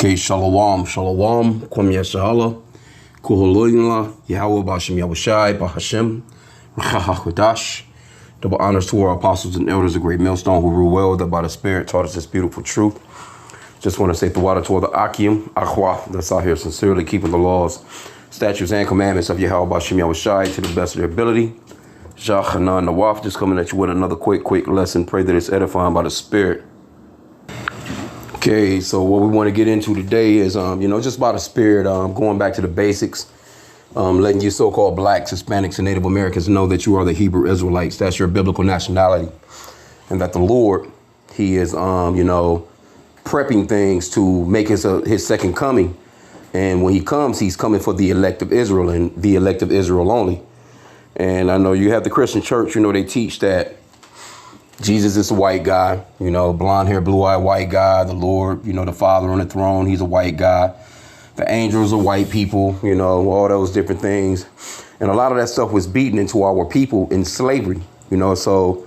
Okay, shalom, shalom, kwam yashala, kuhaloyinla, Yahweh Bashem Yahushai, Bahashem, Rachahakodash. Double honors to our apostles and elders, a great millstone who rule well, that by the Spirit taught us this beautiful truth. Just want to say the water toward the H.I.M, that's out here sincerely keeping the laws, statutes, and commandments of Yahweh Bashem Yahushai to the best of their ability. Hanan Nawaf, just coming at you with another quick lesson. Pray that it's edifying by the Spirit. Okay, so what we want to get into today is, just by the Spirit, going back to the basics, letting you so-called blacks, Hispanics, and Native Americans know that you are the Hebrew Israelites. That's your biblical nationality. And that the Lord, he is, prepping things to make his second coming. And when he comes, he's coming for the elect of Israel and the elect of Israel only. And I know you have the Christian church, they teach that Jesus is a white guy, blonde hair, blue eye, white guy. The Lord, the Father on the throne, he's a white guy. The angels are white people, all those different things. And a lot of that stuff was beaten into our people in slavery, so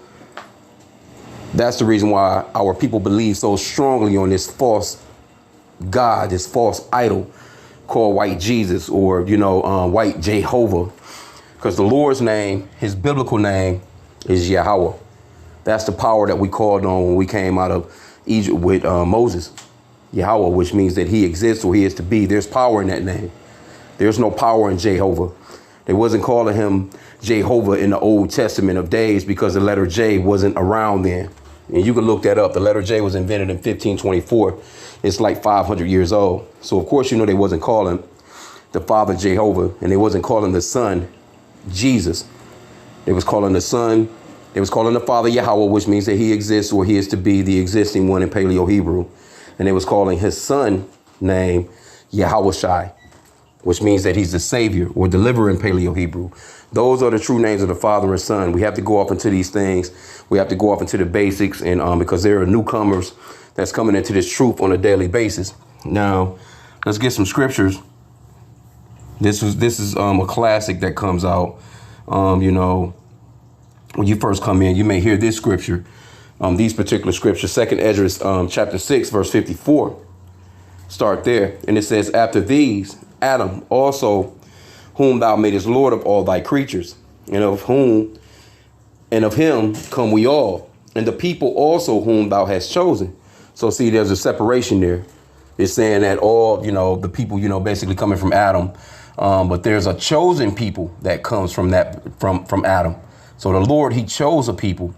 that's the reason why our people believe so strongly on this false God, this false idol called white Jesus or, white Jehovah. Because the Lord's name, his biblical name is Yahweh. That's the power that we called on when we came out of Egypt with Moses. Yahweh, which means that he exists or he is to be. There's power in that name. There's no power in Jehovah. They wasn't calling him Jehovah in the Old Testament of days because the letter J wasn't around then. And you can look that up. The letter J was invented in 1524. It's like 500 years old. So, of course, they wasn't calling the Father Jehovah, and they wasn't calling the Son Jesus. They was calling the Son. They was calling the Father Yahweh, which means that he exists or he is to be the existing one in Paleo Hebrew. And they was calling his son name Yahushai, which means that he's the savior or deliverer in Paleo Hebrew. Those are the true names of the Father and Son. We have to go off into these things. We have to go off into the basics, and because there are newcomers that's coming into this truth on a daily basis. Now, let's get some scriptures. This is a classic that comes out, when you first come in, you may hear this scripture, these particular scriptures, 2nd Ezra, chapter 6, verse 54. Start there. And it says, after these, Adam also, whom thou madest Lord of all thy creatures, and of him come we all, and the people also whom thou hast chosen. So see, there's a separation there. It's saying that all, the people, basically coming from Adam, but there's a chosen people that comes from from Adam. So the Lord, he chose a people,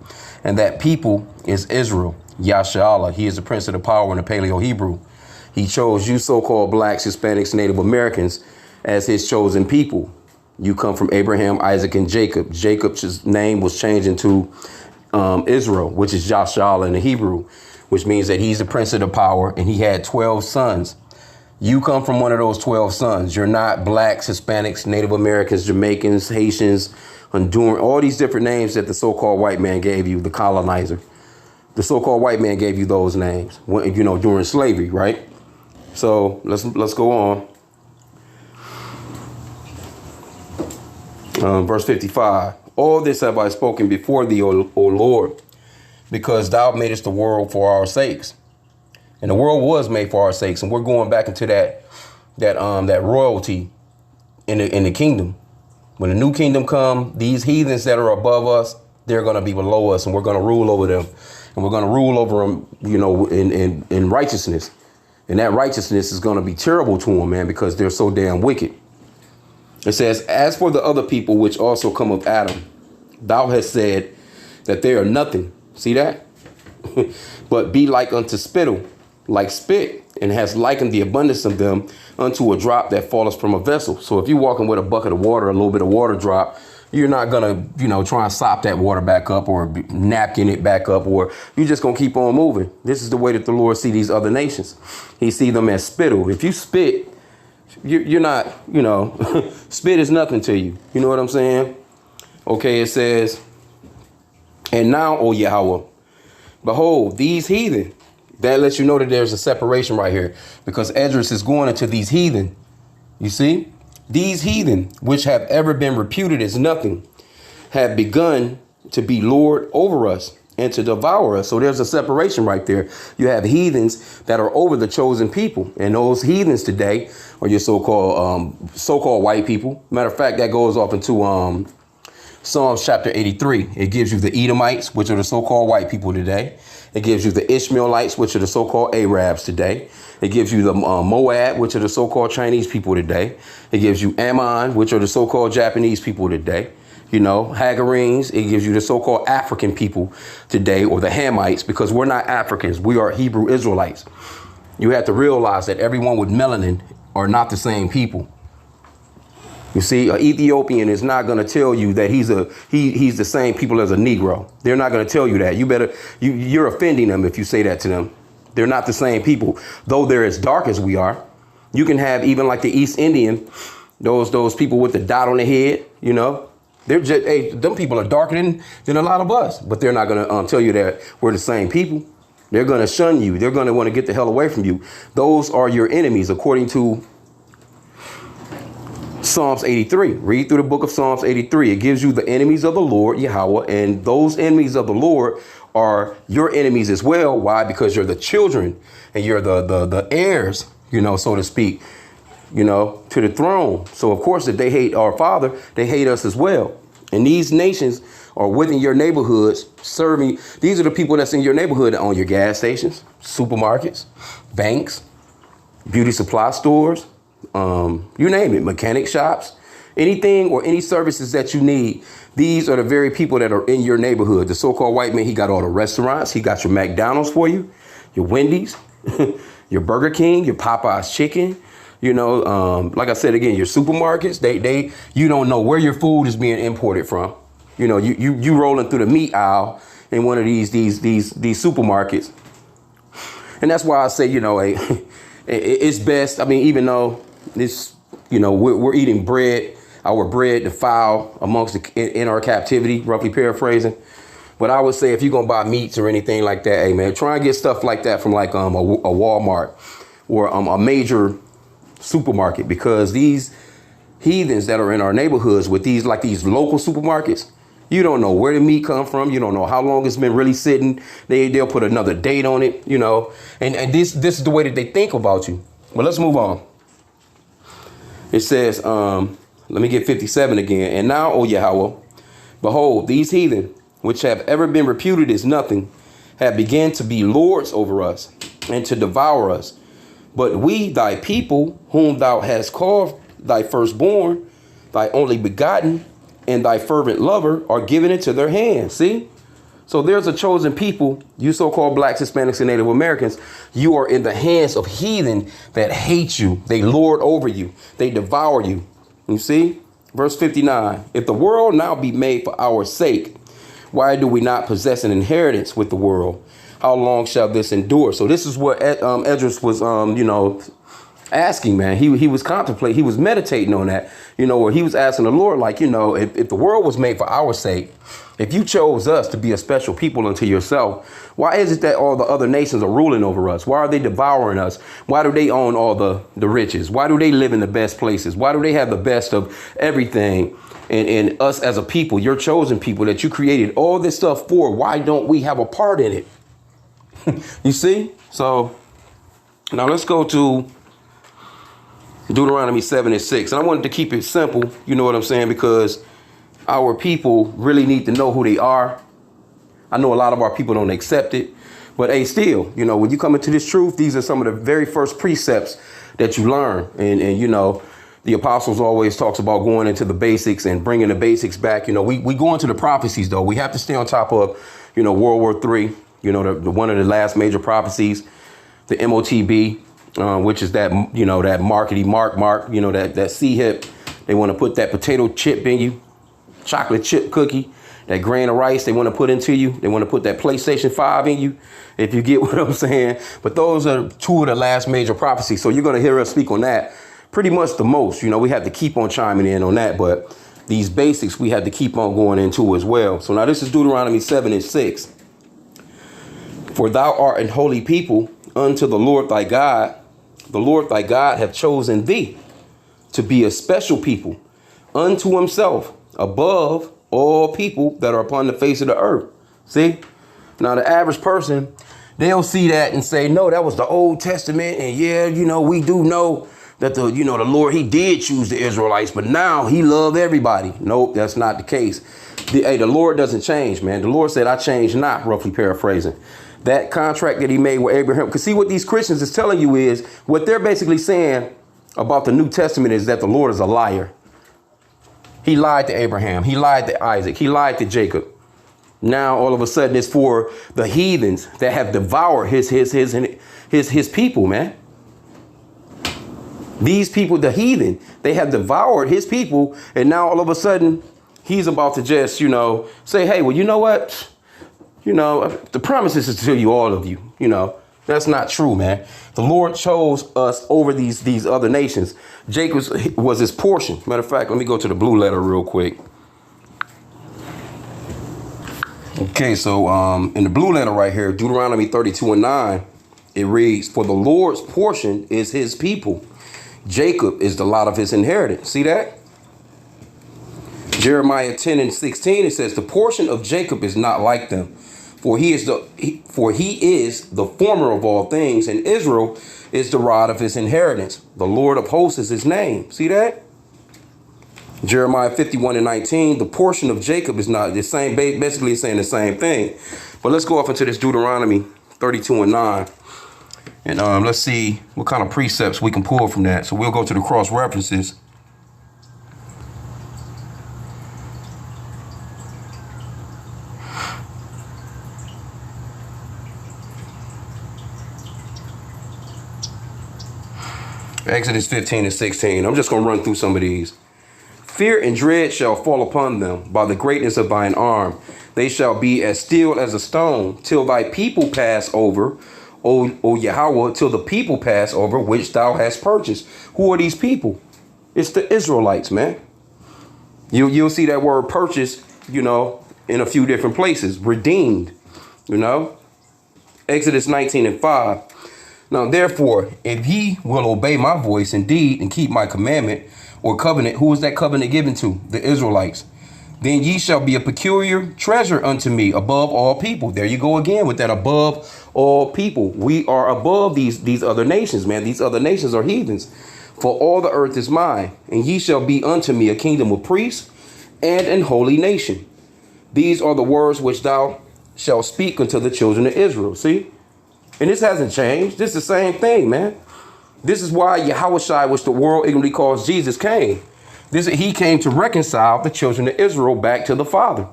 and that people is Israel, Yashala. He is the prince of the power in the Paleo Hebrew. He chose you so-called blacks, Hispanics, Native Americans as his chosen people. You come from Abraham, Isaac, and Jacob. Jacob's name was changed into Israel, which is Yashala in the Hebrew, which means that he's the prince of the power, and he had 12 sons. You come from one of those 12 sons. You're not blacks, Hispanics, Native Americans, Jamaicans, Haitians, Honduran, all these different names that the so-called white man gave you, the colonizer. The so-called white man gave you those names, during slavery, right? So let's go on. Verse 55. All this have I spoken before thee, O Lord, because thou madest the world for our sakes. And the world was made for our sakes. And we're going back into that royalty in the kingdom. When the new kingdom come, these heathens that are above us, they're going to be below us, and we're going to rule over them. And we're going to rule over them, in righteousness. And that righteousness is going to be terrible to them, man, because they're so damn wicked. It says, as for the other people which also come of Adam, thou hast said that they are nothing. See that? But be like unto spittle, like spit, and has likened the abundance of them unto a drop that falleth from a vessel. So if you're walking with a bucket of water, a little bit of water drop, you're not going to, try and sop that water back up or napkin it back up, or you're just going to keep on moving. This is the way that the Lord see these other nations. He see them as spittle. If you spit, you're not, spit is nothing to you. You know what I'm saying? Okay, it says, and now, O Yahweh, behold, these heathen. That lets you know that there's a separation right here, because Esdras is going into these heathen. You see, these heathen, which have ever been reputed as nothing, have begun to be Lord over us, and to devour us. So there's a separation right there. You have heathens that are over the chosen people, and those heathens today are your so-called white people. Matter of fact, that goes off into Psalms chapter 83. It gives you the Edomites, which are the so-called white people today. It gives you the Ishmaelites, which are the so-called Arabs today. It gives you the Moab, which are the so-called Chinese people today. It gives you Ammon, which are the so-called Japanese people today. You know, Hagarenes. It gives you the so-called African people today, or the Hamites, because we're not Africans. We are Hebrew Israelites. You have to realize that everyone with melanin are not the same people. You see, an Ethiopian is not going to tell you that he's the same people as a Negro. They're not going to tell you that. You're offending them if you say that to them. They're not the same people, though they're as dark as we are. You can have even like the East Indian, those people with the dot on the head, you know, they're just, hey, them people are darker than a lot of us, but they're not going to tell you that we're the same people. They're going to shun you. They're going to want to get the hell away from you. Those are your enemies, according to Psalms 83. Read through the book of Psalms 83. It gives you the enemies of the Lord, Yahweh, and those enemies of the Lord are your enemies as well. Why? Because you're the children and you're the heirs, you know, so to speak, you know, to the throne. So, of course, if they hate our Father, they hate us as well. And these nations are within your neighborhoods serving. These are the people that's in your neighborhood that own your gas stations, supermarkets, banks, beauty supply stores, you name it, mechanic shops, anything or any services that you need. These are the very people that are in your neighborhood. The so-called white man, he got all the restaurants. He got your McDonald's for you, your Wendy's, your Burger King, your Popeye's chicken. You know, like I said, again, your supermarkets, you don't know where your food is being imported from. You know, you rolling through the meat aisle in one of these supermarkets. And that's why I say, you know, it's best. I mean, even though this, you know, we're eating bread, our bread defiled in our captivity, roughly paraphrasing. But I would say if you're going to buy meats or anything like that, hey, man, try and get stuff like that from like a Walmart or a major supermarket, because these heathens that are in our neighborhoods with these local supermarkets, you don't know where the meat come from. You don't know how long it's been really sitting. They'll put another date on it, you know, and this is the way that they think about you. But let's move on. It says, let me get 57 again. And now, O Yahweh, behold, these heathen, which have ever been reputed as nothing, have begun to be lords over us and to devour us. But we, thy people, whom thou hast called thy firstborn, thy only begotten, and thy fervent lover, are given into their hands. See? So there's a chosen people, you so-called blacks, Hispanics, and Native Americans. You are in the hands of heathen that hate you. They lord over you. They devour you. You see? Verse 59. If the world now be made for our sake, why do we not possess an inheritance with the world? How long shall this endure? So this is what Esdras was, you know, asking, man. He was contemplating. He was meditating on that, you know, where he was asking the Lord, like, you know, if the world was made for our sake, if you chose us to be a special people unto yourself, why is it that all the other nations are ruling over us? Why are they devouring us? Why do they own all the riches? Why do they live in the best places? Why do they have the best of everything? And us as a people, your chosen people that you created all this stuff for, why don't we have a part in it? You see? So now let's go to Deuteronomy 7:6. And I wanted to keep it simple. You know what I'm saying? Because our people really need to know who they are. I know a lot of our people don't accept it. But hey, still, you know, when you come into this truth, these are some of the very first precepts that you learn. And you know, the apostles always talks about going into the basics and bringing the basics back. You know, we go into the prophecies, though. We have to stay on top of, you know, World War III. You know, the one of the last major prophecies, the MOTB, which is that, you know, that markety mark, you know, that C-hip. They want to put that potato chip in you, chocolate chip cookie, that grain of rice they want to put into you. They want to put that PlayStation 5 in you, if you get what I'm saying. But those are two of the last major prophecies. So you're going to hear us speak on that pretty much the most. You know, we have to keep on chiming in on that. But these basics we have to keep on going into as well. So now this is Deuteronomy 7:6. For thou art an holy people unto the Lord thy God. The Lord thy God hath chosen thee to be a special people unto himself above all people that are upon the face of the earth. See? Now, the average person, they'll see that and say, no, that was the Old Testament. And yeah, we do know that the Lord, he did choose the Israelites, but now he loved everybody. Nope, that's not the case. The Lord doesn't change, man. The Lord said, I change not, roughly paraphrasing. That contract that he made with Abraham, because see what these Christians is telling you is, what they're basically saying about the New Testament is that the Lord is a liar. He lied to Abraham. He lied to Isaac. He lied to Jacob. Now, all of a sudden, it's for the heathens that have devoured his people, man. These people, the heathen, they have devoured his people. And now all of a sudden, he's about to just, say, hey, well, you know what? The promises is to you, all of you, that's not true, man. The Lord chose us over these other nations. Jacob was his portion. Matter of fact, let me go to the blue letter real quick. Okay, so in the blue letter right here, Deuteronomy 32:9, it reads, for the Lord's portion is his people. Jacob is the lot of his inheritance. See that? Jeremiah 10:16, it says, the portion of Jacob is not like them. For he is the former of all things, and Israel is the rod of his inheritance. The Lord of hosts is his name. See that? Jeremiah 51:19, the portion of Jacob is not the same. Basically, it's saying the same thing. But let's go up into this Deuteronomy 32:9. And let's see what kind of precepts we can pull from that. So we'll go to the cross references. Exodus 15:16. I'm just going to run through some of these. Fear and dread shall fall upon them by the greatness of thine arm. They shall be as still as a stone till thy people pass over, O Yahweh, till the people pass over which thou hast purchased. Who are these people? It's the Israelites, man. You'll see that word purchased, in a few different places. Redeemed, Exodus 19:5. Now, therefore, if ye will obey my voice indeed and keep my commandment or covenant, who is that covenant given to? The Israelites. Then ye shall be a peculiar treasure unto me above all people. There you go again with that above all people. We are above these other nations, man. These other nations are heathens. For all the earth is mine, and ye shall be unto me a kingdom of priests and an holy nation. These are the words which thou shalt speak unto the children of Israel. See? And this hasn't changed. This is the same thing, man. This is why Yahushua, which the world ignorantly calls Jesus, came. He came to reconcile the children of Israel back to the Father,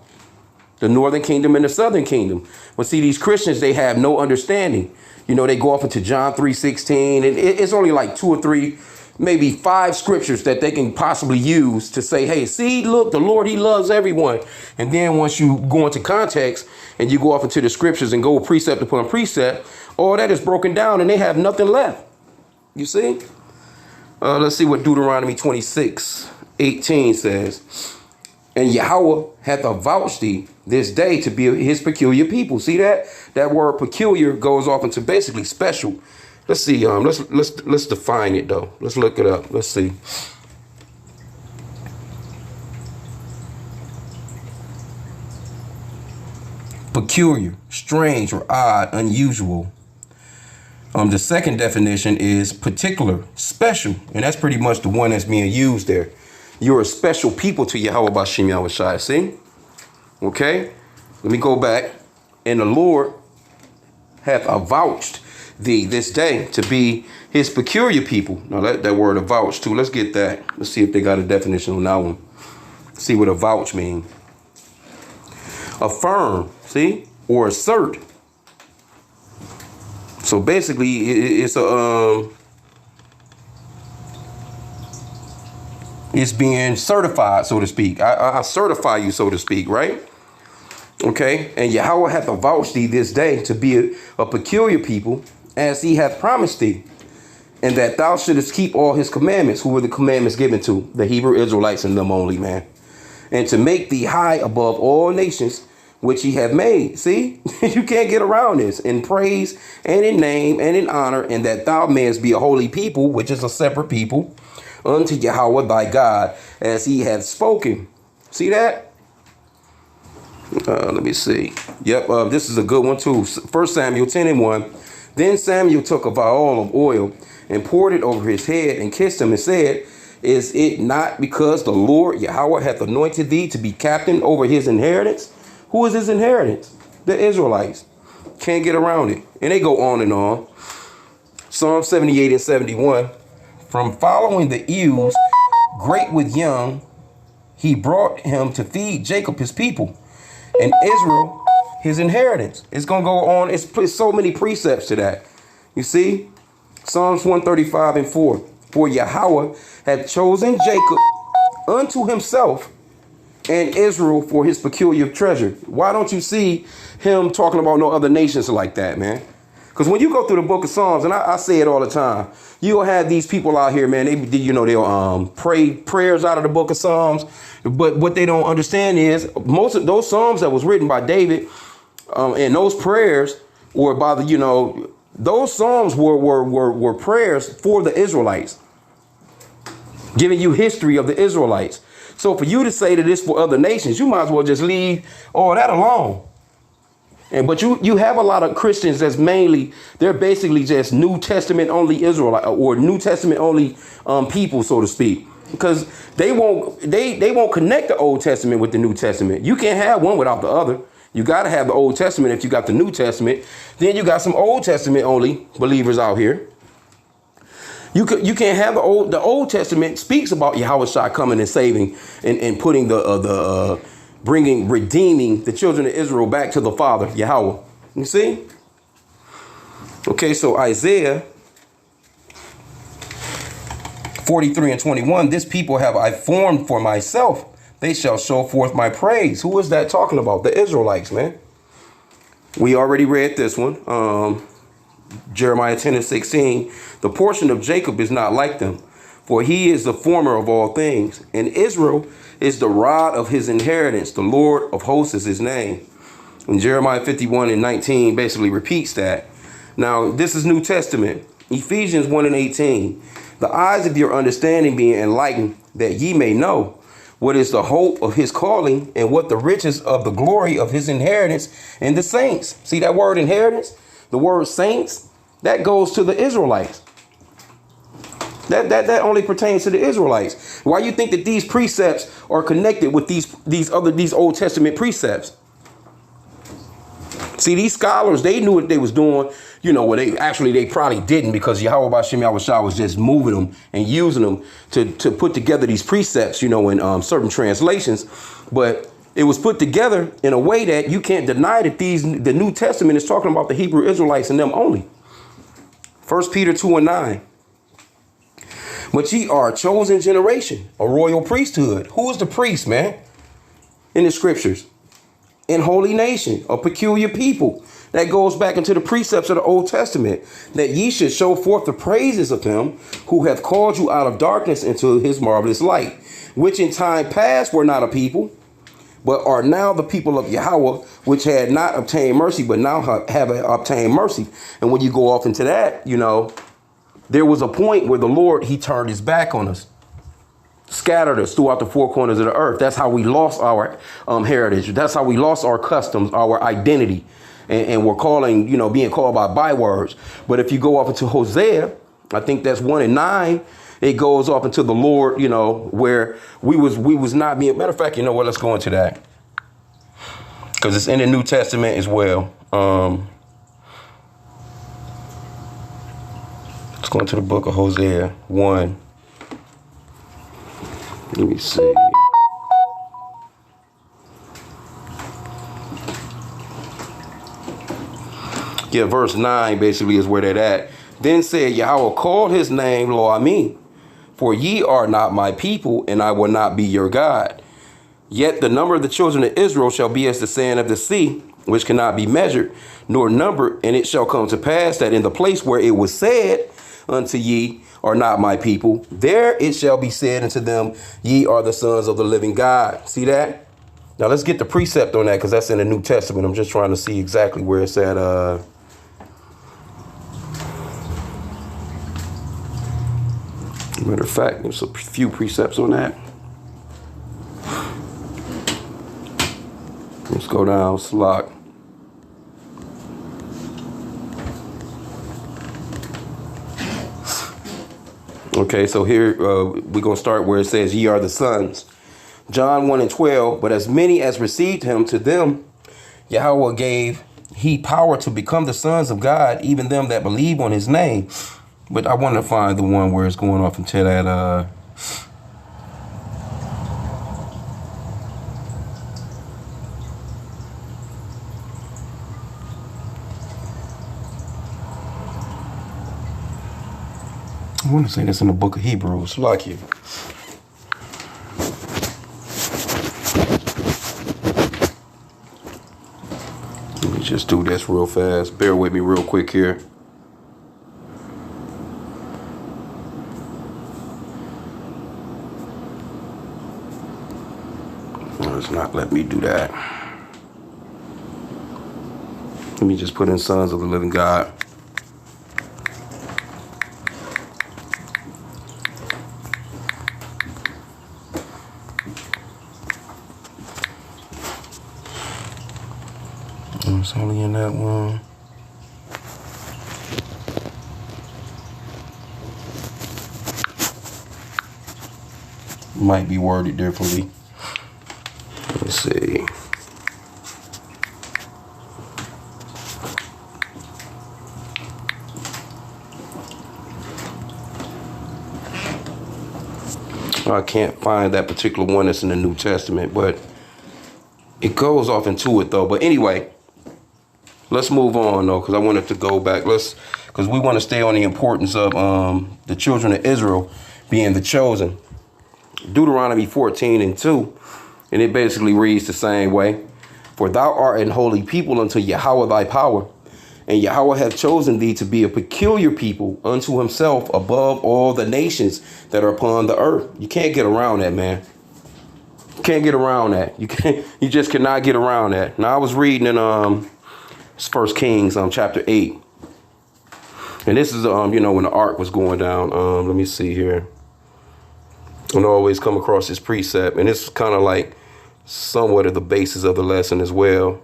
the northern kingdom and the southern kingdom. But see, these Christians, they have no understanding. They go off into John 3:16, and it's only like 2 or 3, maybe 5 scriptures that they can possibly use to say, hey, see, look, the Lord, he loves everyone. And then once you go into context and you go off into the scriptures and go precept upon precept, all that is broken down and they have nothing left. You see? Let's see what Deuteronomy 26:18 says. And Yahweh hath avouched thee this day to be his peculiar people. See that? That word peculiar goes off into basically special. Let's see. Let's define it though. Let's look it up. Let's see. Peculiar, strange or odd, unusual. The second definition is particular, special, and that's pretty much the one that's being used there. You're a special people to Yahweh Bashim Yahushai. See? Okay? Let me go back. And the Lord hath avouched thee this day to be his peculiar people. Now that word avouched too. Let's get that. Let's see if they got a definition on that one. See what avouch mean. Affirm, see? Or assert. So basically, it's it's being certified, so to speak. I certify you, so to speak, right? Okay. And Yahweh hath avouched thee this day to be a peculiar people, as he hath promised thee, and that thou shouldest keep all his commandments. Who were the commandments given to? The Hebrew Israelites and them only, man. And to make thee high above all nations, which he have made. See, you can't get around this. In praise and in name and in honor, and that thou mayest be a holy people, which is a separate people, unto Yahweh thy God, as he hath spoken. See that? Let me see. Yep, this is a good one too. 1 Samuel 10:1. Then Samuel took a vial of oil and poured it over his head and kissed him and said, is it not because the Lord Yahweh hath anointed thee to be captain over his inheritance? Who is his inheritance? The Israelites. Can't get around it. And they go on and on. Psalm 78 and 71. From following the ewes, great with young, he brought him to feed Jacob his people, and Israel his inheritance. It's going to go on. It's so many precepts to that. You see? Psalms 135 and 4. For Yahweh hath chosen Jacob unto himself, and Israel for his peculiar treasure. Why don't you see him talking about no other nations like that, man? Because when you go through the book of Psalms, and I say it all the time, you'll have these people out here, man, they'll pray prayers out of the book of Psalms. But what they don't understand is most of those Psalms that was written by David, and those prayers were by those Psalms were prayers for the Israelites, giving you history of the Israelites. So for you to say that it's for other nations, you might as well just leave all that alone. But you have a lot of Christians they're basically just New Testament only Israelite or New Testament only people, so to speak, because they won't connect the Old Testament with the New Testament. You can't have one without the other. You got to have the Old Testament if you got the New Testament. Then you got some Old Testament only believers out here. You can't have the Old Testament speaks about Yahweh coming and saving and putting redeeming the children of Israel back to the Father, Yahweh. You see? Okay, so Isaiah 43 and 21, this people have I formed for myself. They shall show forth my praise. Who is that talking about? The Israelites, man. We already read this one. Jeremiah 10 and 16. The portion of Jacob is not like them, for he is the former of all things. And Israel is the rod of his inheritance. The Lord of hosts is his name. And Jeremiah 51 and 19 basically repeats that. Now, this is New Testament. Ephesians 1 and 18. The eyes of your understanding being enlightened, that ye may know what is the hope of his calling and what the riches of the glory of his inheritance in the saints. See that word inheritance? The word saints, that goes to the Israelites. That only pertains to the Israelites. Why you think that these precepts are connected with these Old Testament precepts? See, these scholars, they knew what they was doing. They probably didn't, because Yahweh B'Shem Yahushua was just moving them and using them to put together these precepts, in certain translations. But it was put together in a way that you can't deny that the New Testament is talking about the Hebrew Israelites and them only. 1 Peter 2 and 9. But ye are a chosen generation, a royal priesthood. Who is the priest, man? In the scriptures. In holy nation, a peculiar people. That goes back into the precepts of the Old Testament, that ye should show forth the praises of him who hath called you out of darkness into his marvelous light, which in time past were not a people, but are now the people of Yahweh, which had not obtained mercy, but now have obtained mercy. And when you go off into that, there was a point where the Lord, he turned his back on us, scattered us throughout the four corners of the earth. That's how we lost our heritage. That's how we lost our customs, our identity. And we're being called by bywords. But if you go off into Hosea, I think that's 1 and 9, it goes off into the Lord, where we was not being, matter of fact, let's go into that. Because it's in the New Testament as well. Let's go into the book of Hosea 1. Let me see. Yeah, verse 9 basically is where that at. Then said Yahweh, called his name Lo Ami, for ye are not my people, and I will not be your God. Yet the number of the children of Israel shall be as the sand of the sea, which cannot be measured, nor numbered. And it shall come to pass that in the place where it was said unto ye are not my people, there it shall be said unto them, ye are the sons of the living God. See that? Now let's get the precept on that, because that's in the New Testament. I'm just trying to see exactly where it's at. Matter of fact, there's a few precepts on that. Let's go go down, Slock. Okay, so here we're going to start where it says, ye are the sons. John 1 and 12, but as many as received him, to them Yahweh gave he power to become the sons of God, even them that believe on his name. But I want to find the one where it's going off into that, I want to say this in the book of Hebrews. Like you. Let me just do this real fast. Bear with me real quick here. It's not letting me do that. Let me just put in sons of the living God. It's only in that one. Might be worded differently. Let's see. I can't find that particular one that's in the New Testament, but it goes off into it though. But anyway, let's move on though, because I wanted to go back. Because we want to stay on the importance of the children of Israel being the chosen. Deuteronomy 14 and 2, and it basically reads the same way. For thou art an holy people unto Yahweh thy power, and Yahweh hath chosen thee to be a peculiar people unto himself above all the nations that are upon the earth. You can't get around that, man. You can't get around that. You just cannot get around that. Now I was reading in 1 Kings chapter 8. And this is when the ark was going down. Let me see here. And I always come across this precept, and it's kind of like somewhat of the basis of the lesson as well.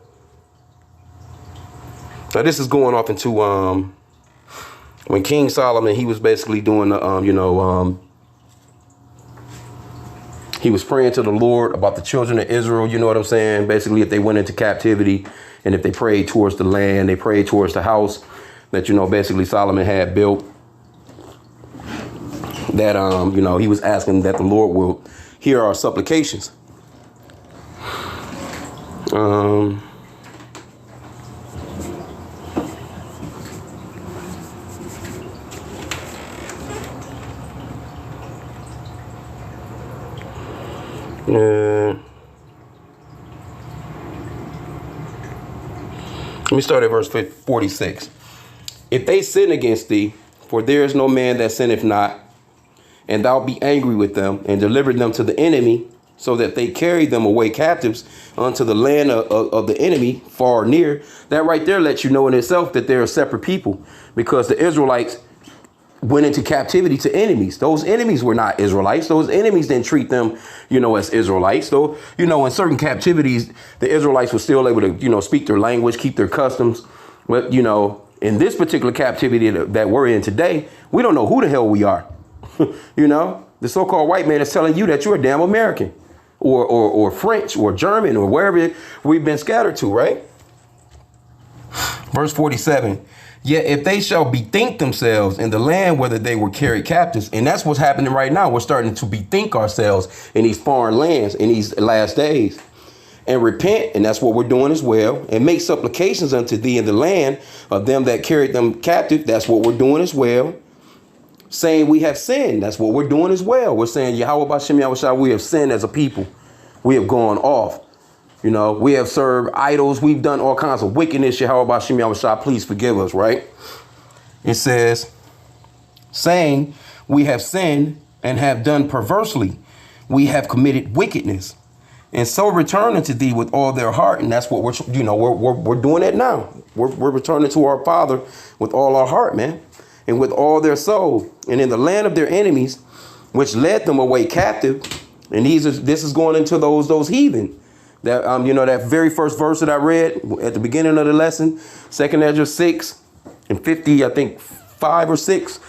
Now this is going off into when King Solomon, he was basically doing the he was praying to the Lord about the children of Israel. You know what I'm saying? Basically, if they went into captivity and if they prayed towards the land, they prayed towards the house that basically Solomon had built. That he was asking that the Lord will hear our supplications. Let me start at verse 46. If they sin against thee, for there is no man that sinneth not, and thou be angry with them, and deliver them to the enemy, so that they carry them away captives unto the land of the enemy, far or near. That right there lets you know in itself that they're a separate people, because the Israelites went into captivity to enemies. Those enemies were not Israelites. Those enemies didn't treat them, as Israelites. So, in certain captivities, the Israelites were still able to, speak their language, keep their customs. But, in this particular captivity that we're in today, we don't know who the hell we are. The so-called white man is telling you that you're a damn American or French or German or wherever we've been scattered to, right? Verse 47. Yet if they shall bethink themselves in the land whether they were carried captives, and that's what's happening right now. We're starting to bethink ourselves in these foreign lands in these last days, and repent, and that's what we're doing as well, and make supplications unto thee in the land of them that carried them captive. That's what we're doing as well. Saying we have sinned. That's what we're doing as well. We're saying Yahweh B'Shem Yahushua, we have sinned as a people. We have gone off. We have served idols. We've done all kinds of wickedness. Yahweh B'Shem Yahushua, please forgive us, right? It says, saying we have sinned and have done perversely. We have committed wickedness. And so return unto thee with all their heart. And that's what we're doing it now. We're returning to our Father with all our heart, man. And with all their soul, and in the land of their enemies, which led them away captive. And this is going into those heathen, That that very first verse that I read at the beginning of the lesson, 2nd Ezra 6 and 50, I think 5 or 6,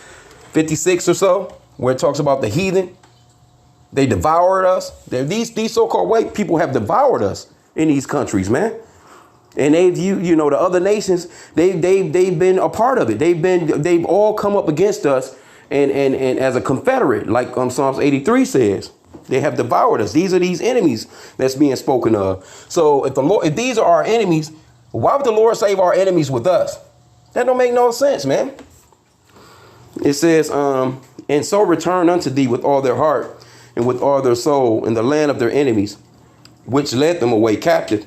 56 or so, where it talks about the heathen. They devoured us. These so-called white people have devoured us in these countries, man. And the other nations, they've been a part of it. They've all come up against us and as a confederate, like Psalms 83 says. They have devoured us. These are these enemies that's being spoken of. So if these are our enemies, why would the Lord save our enemies with us? That don't make no sense, man. It says, and so return unto thee with all their heart and with all their soul in the land of their enemies, which led them away captive,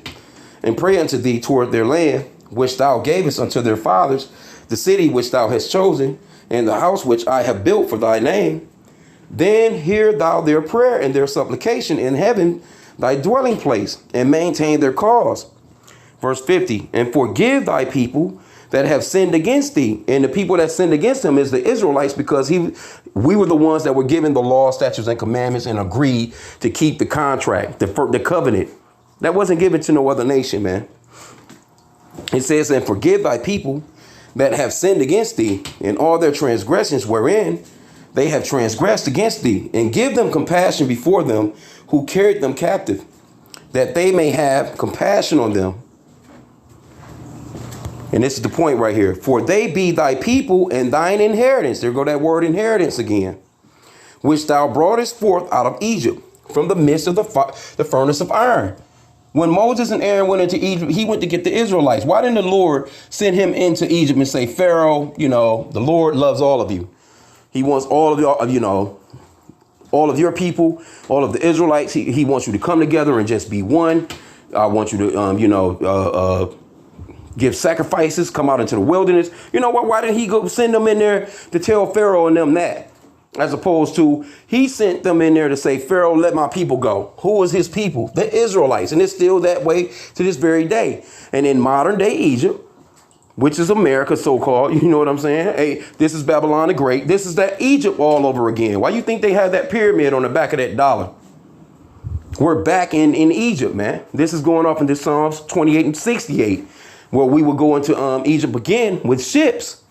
and pray unto thee toward their land, which thou gavest unto their fathers, the city which thou hast chosen, and the house which I have built for thy name. Then hear thou their prayer and their supplication in heaven, thy dwelling place, and maintain their cause. Verse 50, and forgive thy people that have sinned against thee. And the people that sinned against him is the Israelites, because we were the ones that were given the law, statutes, and commandments and agreed to keep the contract, the covenant. That wasn't given to no other nation, man. It says, and forgive thy people that have sinned against thee in all their transgressions wherein they have transgressed against thee, and give them compassion before them who carried them captive, that they may have compassion on them. And this is the point right here. For they be thy people and thine inheritance. There go that word inheritance again. Which thou broughtest forth out of Egypt, from the midst of the furnace of iron. When Moses and Aaron went into Egypt, he went to get the Israelites. Why didn't the Lord send him into Egypt and say, Pharaoh, the Lord loves all of you. He wants all of y'all, all of your people, all of the Israelites. He wants you to come together and just be one. I want you to, give sacrifices, come out into the wilderness. You know what? Why didn't he go send them in there to tell Pharaoh and them that? As opposed to he sent them in there to say, Pharaoh, let my people go. Who was his people? The Israelites. And it's still that way to this very day. And in modern day Egypt, which is America, so-called, you know what I'm saying? Hey, this is Babylon the Great. This is that Egypt all over again. Why you think they had that pyramid on the back of that dollar? We're back in Egypt, man. This is going off into Psalms 28 and 68, where we would go into Egypt again with ships.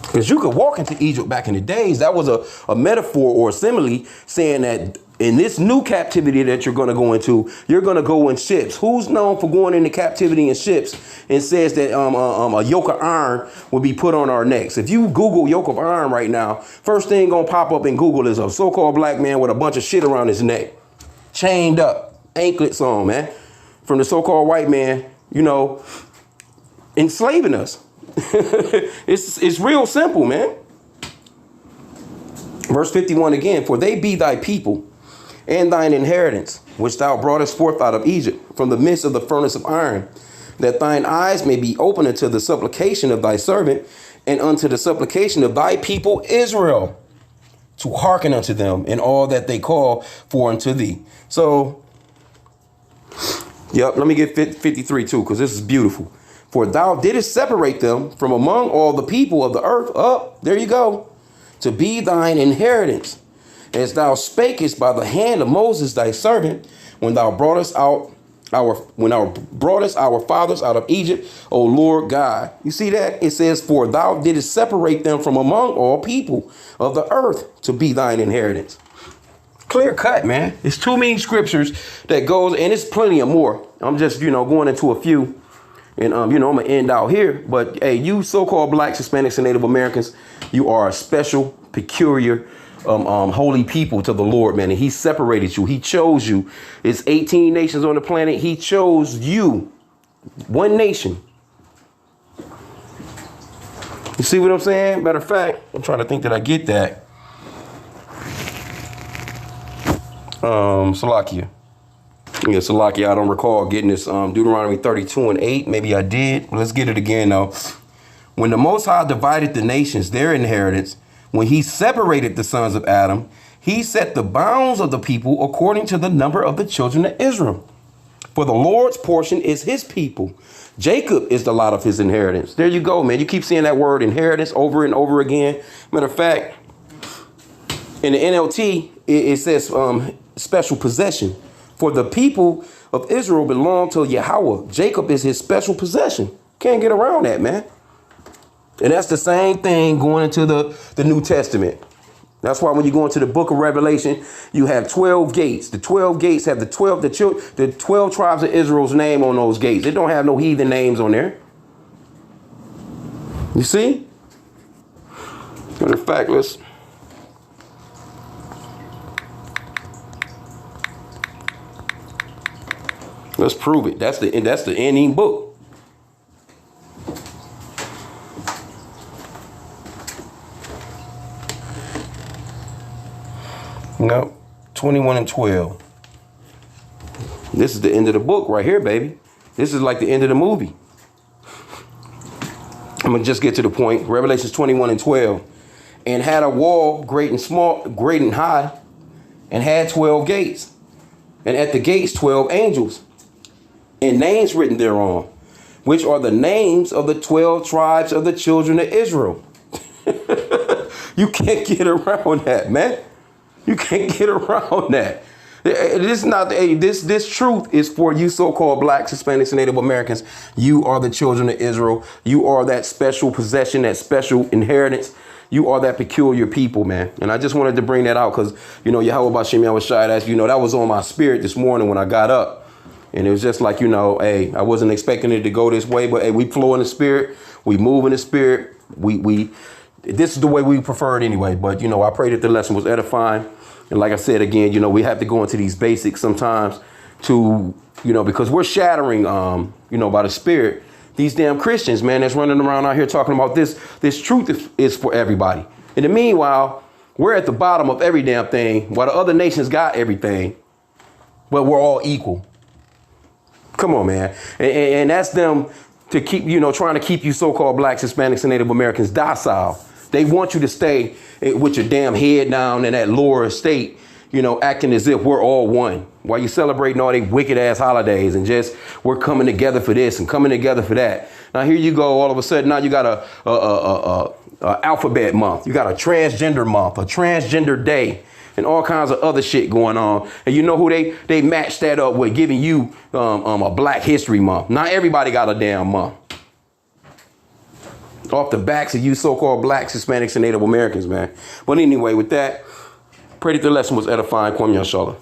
Because you could walk into Egypt back in the days. That was a metaphor or a simile saying that in this new captivity that you're going to go into, you're going to go in ships. Who's known for going into captivity in ships and says that a yoke of iron will be put on our necks? If you Google yoke of iron right now, first thing going to pop up in Google is a so-called black man with a bunch of shit around his neck, chained up, anklets on, man, from the so-called white man, enslaving us. It's real simple, man. Verse 51 again, for they be thy people and thine inheritance, which thou broughtest forth out of Egypt, from the midst of the furnace of iron, that thine eyes may be open unto the supplication of thy servant, and unto the supplication of thy people Israel, to hearken unto them in all that they call for unto thee. So, let me get 53 too, because this is beautiful. For thou didst separate them from among all the people of the earth. There you go. To be thine inheritance, as thou spakest by the hand of Moses thy servant, when thou broughtest our fathers out of Egypt, O Lord God. You see that? It says, for thou didst separate them from among all people of the earth, to be thine inheritance. Clear cut, man. It's too many scriptures that goes, and it's plenty of more. I'm just, going into a few. And, I'm going to end out here. But, hey, you so-called blacks, Hispanics, and Native Americans, you are a special, peculiar, holy people to the Lord, man. And he separated you. He chose you. It's 18 nations on the planet. He chose you. One nation. You see what I'm saying? Matter of fact, I'm trying to think that I get that. Salakia. Yeah, Salakia, I don't recall getting this Deuteronomy 32 and 8. Maybe I did. Let's get it again, though. When the Most High divided the nations, their inheritance, when he separated the sons of Adam, he set the bounds of the people according to the number of the children of Israel. For the Lord's portion is his people. Jacob is the lot of his inheritance. There you go, man. You keep seeing that word inheritance over and over again. Matter of fact, in the NLT, it says special possession. For the people of Israel belong to Yahweh. Jacob is his special possession. Can't get around that, man. And that's the same thing going into the New Testament. That's why when you go into the book of Revelation, you have 12 gates. The 12 gates have the 12 tribes of Israel's name on those gates. They don't have no heathen names on there. You see? Matter of fact, let's prove it. That's the ending book. No, 21 and 12. This is the end of the book right here, baby. This is like the end of the movie. I'm gonna just get to the point. Revelations 21 and 12. And had a wall great and small, great and high, and had 12 gates. And at the gates 12 angels, and names written thereon, which are the names of the 12 tribes of the children of Israel. You can't get around that, man. You can't get around that. This truth is for you so-called blacks, Hispanics, and Native Americans. You are the children of Israel. You are that special possession, that special inheritance. You are that peculiar people, man. And I just wanted to bring that out because, Yahweh Bashim Yahushai, that was on my spirit this morning when I got up. And it was just like, hey, I wasn't expecting it to go this way, but hey, we flow in the spirit. We move in the spirit. This is the way we prefer it anyway. But, I pray that the lesson was edifying. And like I said, again, we have to go into these basics sometimes to, because we're shattering, by the spirit, these damn Christians, man, that's running around out here talking about this. This truth is for everybody. In the meanwhile, we're at the bottom of every damn thing while the other nations got everything. But we're all equal. Come on, man. And that's them to keep, trying to keep you so-called blacks, Hispanics, and Native Americans docile. They want you to stay with your damn head down in that lower state, acting as if we're all one. While you celebrating all these wicked ass holidays and just we're coming together for this and coming together for that. Now here you go. All of a sudden now you got a alphabet month. You got a transgender month, a transgender day, and all kinds of other shit going on. And you know who they matched that up with, giving you a Black History Month. Not everybody got a damn month. Off the backs of you so-called blacks, Hispanics, and Native Americans, man. But anyway, with that, pray that the lesson was edifying. Kwame Yashala.